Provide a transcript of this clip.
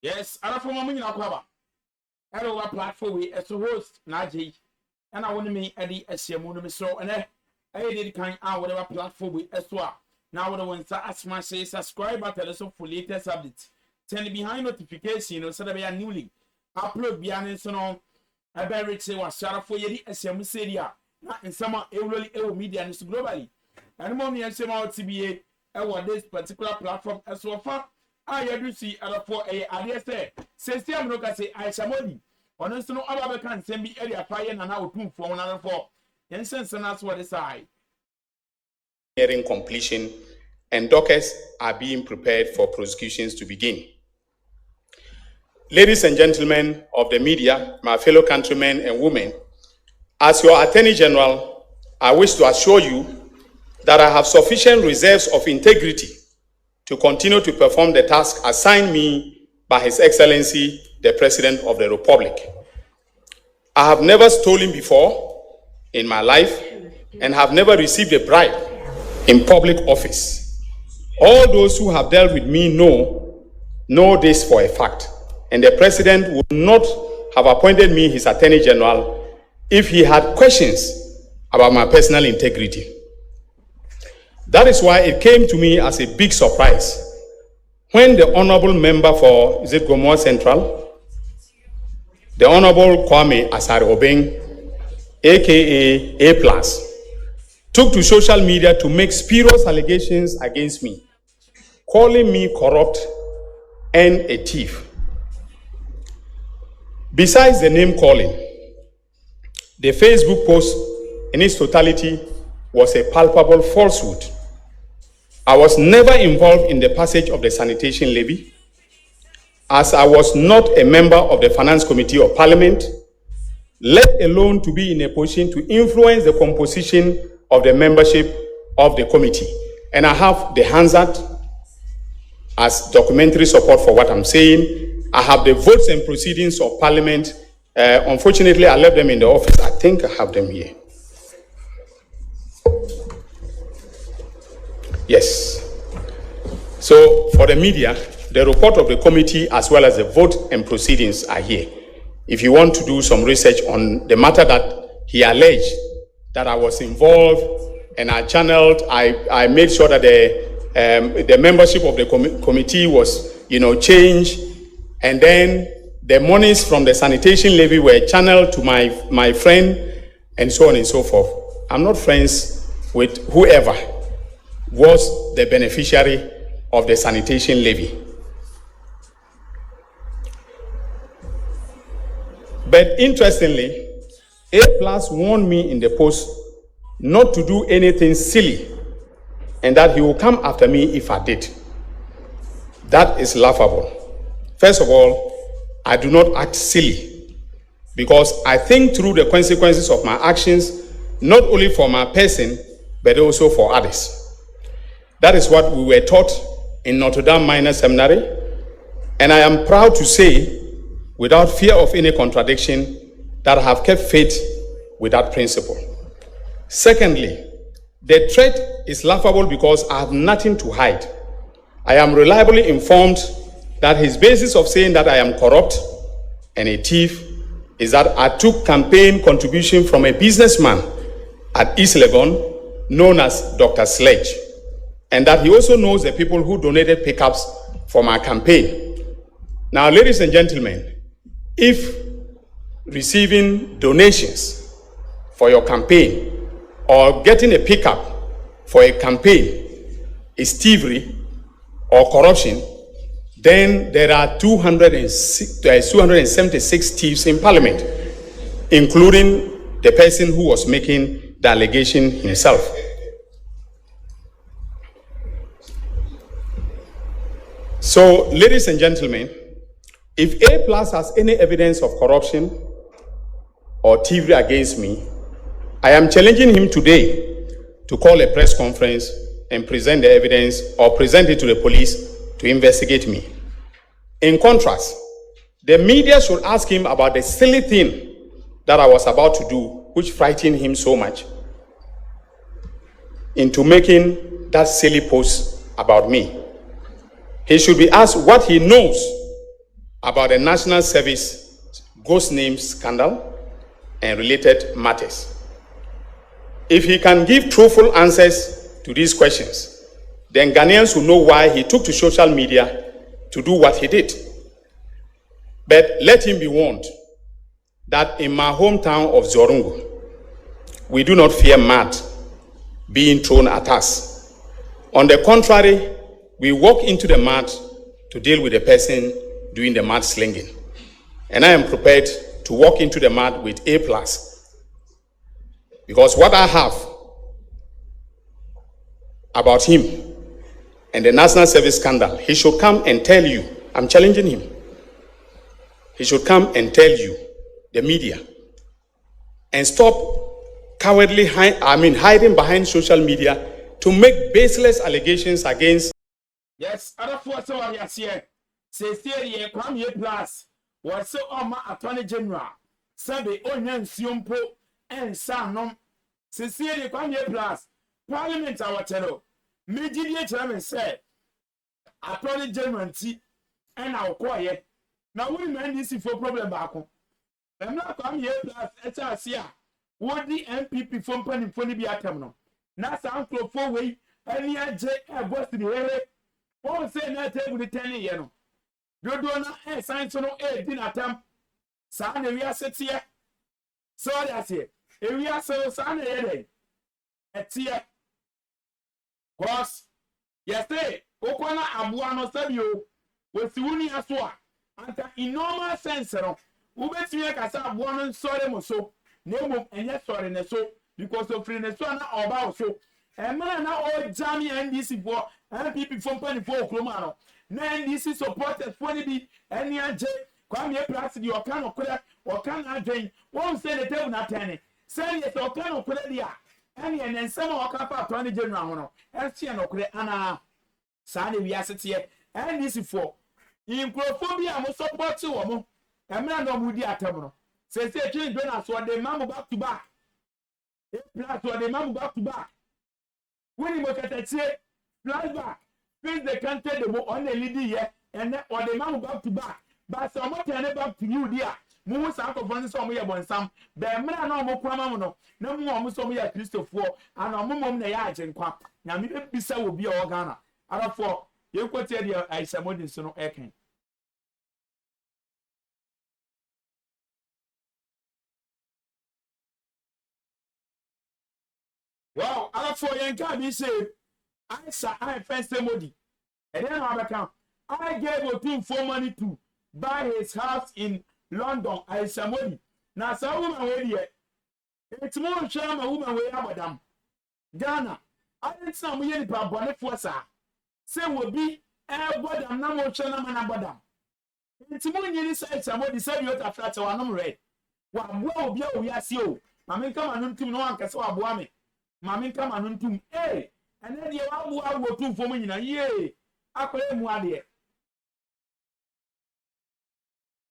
Yes, I from a minute. Hello, platform we as a host, Naji, and I want to me Eddie as your moon so and I did kind out whatever platform we as well. Now, what I want to ask my say subscribe button for latest updates. Send behind notification so that we are newly upload behind so on. I better say what Sarah for Yedi as your Musedia, not in summer, media and globally. And more me and some out TBA, this particular platform as well. I do see other for a say, says the America say Isha Modi. Honestly, no other can send me area fire and now Otumfour for another for. And since that's what it's I. Nearing completion, and dockets are being prepared for prosecutions to begin. Ladies and gentlemen of the media, my fellow countrymen and women, as your Attorney General, I wish to assure you that I have sufficient reserves of integrity to continue to perform the task assigned me by His Excellency, the President of the Republic. I have never stolen before in my life and have never received a bribe in public office. All those who have dealt with me know this for a fact, and the President would not have appointed me his Attorney General if he had questions about my personal integrity. That is why it came to me as a big surprise when the honorable member for Gomoa Central, the Honorable Kwame Asare Obeng, aka A+, took to social media to make spurious allegations against me, calling me corrupt and a thief. Besides the name calling, the Facebook post in its totality was a palpable falsehood. I was never involved in the passage of the sanitation levy, as I was not a member of the Finance Committee of Parliament, let alone to be in a position to influence the composition of the membership of the committee. And I have the Hansard as documentary support for what I'm saying. I have the votes and proceedings of Parliament. Unfortunately, I left them in the office. I think I have them here. Yes. So for the media, the report of the committee as well as the vote and proceedings are here. If you want to do some research on the matter that he alleged that I was involved and I channeled, I made sure that the membership of the committee was, changed, and then the monies from the sanitation levy were channeled to my friend, and so on and so forth. I'm not friends with whoever was the beneficiary of the sanitation levy. But interestingly, A+ warned me in the post not to do anything silly and that he will come after me if I did. That is laughable. First of all, I do not act silly because I think through the consequences of my actions, not only for my person, but also for others. That is what we were taught in Notre Dame Minor Seminary, and I am proud to say, without fear of any contradiction, that I have kept faith with that principle. Secondly, the threat is laughable because I have nothing to hide. I am reliably informed that his basis of saying that I am corrupt and a thief is that I took campaign contribution from a businessman at East Legon known as Dr. Sledge, and that he also knows the people who donated pickups for my campaign. Now, ladies and gentlemen, if receiving donations for your campaign or getting a pickup for a campaign is thievery or corruption, then there are 276 thieves in Parliament, including the person who was making the allegation himself. So, ladies and gentlemen, if A+ has any evidence of corruption or thievery against me, I am challenging him today to call a press conference and present the evidence or present it to the police to investigate me. In contrast, the media should ask him about the silly thing that I was about to do, which frightened him so much into making that silly post about me. He should be asked what he knows about the National Service ghost name scandal and related matters. If he can give truthful answers to these questions, then Ghanaians will know why he took to social media to do what he did. But let him be warned that in my hometown of Zorungu, we do not fear mud being thrown at us. On the contrary, we walk into the mud to deal with the person doing the mud slinging. And I am prepared to walk into the mud with A+. Because what I have about him and the National Service scandal, he should come and tell you. I'm challenging him. He should come and tell you, the media, and stop cowardly hiding behind social media to make baseless allegations against. Yes, other force of yes here. Say here, come here plus. Was so on my attorney general. Sabe onion siumpo and sanom. Sincerely, come here plus. Parliament our channel. Media chairman said attorney general T and our quiet. Now we man this for problem back home. I'm not come here plus HRCA. What the MPP from Penny Funny be at terminal. Now some close for way. Any J boss to the area. All say not table the 10 years. You do not sign to no dinner time. San area sits here. So that's it. Area so San area. At here. Cause yesterday, Okwana Abuano Sabio was Suni Aswa. And in normal sense, Ubet me as a one sorry so. No, and yes, sorry, so because of free Neswana or about so. And man, now all Jamie and this for and people from Penny for Cromano. Now, this is supported for the any J. Come here, plus your can of credit or can I drain. Won't say the table not tenny. Say yes, or can of credit. Any and then some of our cap 20 general. And see no credit Anna Sunday we are here. And this is for in Crophobia, most support to woman. And man, no woody at terminal. Say, children, us what the mamma back to back. Plus what the mamma back to back. When you look at that, say, flashback. Face the country the on the lady here, and then or the man back to back. But some more turn back to you, dear. Move some of one some way about some. The man no more cramamono. No more some way at Christopher, and a mum the yard and quack. Now, maybe Bisa will be organa. Out of 4, you could tell you I said, so no eking. Wow, out of 4 young can be saved. Isha, I first modi. And then I gave Otumfour money to buy his house in London. Isha modi. Now, some woman way here. It's more shame a woman way about them. Ghana, I didn't say we any bonnet for sir. Say will be what I'm not more shame man about them. It's more in this side somebody said you have flat or no red. What will be we are you. Mammy come and no one can so abuame. Mammy come and hey. And then you are go to for me in a year. I call him one day.